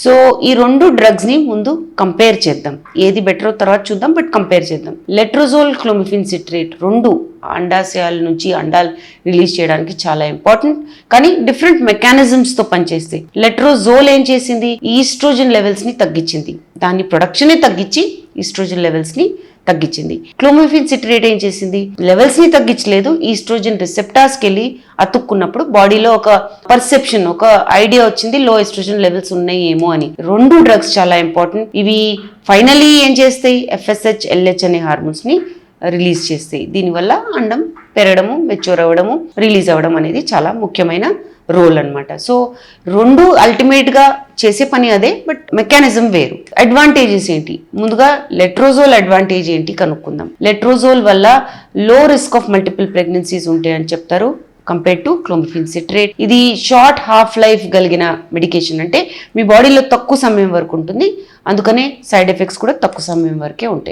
So ఈ రెండు drugs ని ముందు కంపేర్ చేద్దాం, ఏది బెటరో తర్వాత చూద్దాం, బట్ కంపేర్ చేద్దాం. లెట్రోజోల్, క్లోమిఫెన్ సిట్రేట్ రెండు అండాశయాల నుంచి అండాలు రిలీజ్ చేయడానికి చాలా ఇంపార్టెంట్, కానీ డిఫరెంట్ మెకానిజమ్స్ తో పనిచేస్తాయి. లెట్రోజోల్ ఏం చేసింది, ఈస్ట్రోజన్ లెవెల్స్ ని తగ్గించింది, దాని ప్రొడక్షన్ తగ్గించి ఈస్ట్రోజన్ లెవెల్స్ ని తగ్గించింది. క్లోమిఫెన్ సిట్రేట్ ఏం చేసింది, లెవెల్స్ ని తగ్గించలేదు, ఈస్ట్రోజన్ రిసెప్టార్స్ కి వెళ్ళి అతుక్కున్నప్పుడు బాడీలో ఒక పర్సెప్షన్, ఒక ఐడియా వచ్చింది లో ఈస్ట్రోజన్ లెవెల్స్ ఉన్నాయి ఏమో అని. రెండు డ్రగ్స్ చాలా ఇంపార్టెంట్. ఇవి ఫైనలీ ఏం చేస్తాయి, FSH, LH అనే హార్మోన్స్ ని రిలీజ్ చేస్తాయి. దీనివల్ల అండం పెరగడము, మెచ్యూర్ అవ్వడము, రిలీజ్ అవ్వడం అనేది చాలా ముఖ్యమైన రోల్ అన్నమాట. సో రెండు అల్టిమేట్ గా చేసే పని అదే, బట్ మెకానిజం వేరు. అడ్వాంటేజెస్ ఏంటి, ముందుగా లెట్రోజోల్ అడ్వాంటేజ్ ఏంటి కనుక్కుందాం. లెట్రోజోల్ వల్ల లో రిస్క్ ఆఫ్ మల్టిపుల్ ప్రెగ్నెన్సీస్ ఉంటాయని చెప్తారు కంపేర్ టు క్లోమిఫెన్ సిట్రేట్. ఇది షార్ట్ హాఫ్ లైఫ్ కలిగిన మెడికేషన్, అంటే మీ బాడీలో తక్కువ సమయం వరకు ఉంటుంది, అందుకనే సైడ్ ఎఫెక్ట్స్ కూడా తక్కువ సమయం వరకే ఉంటాయి.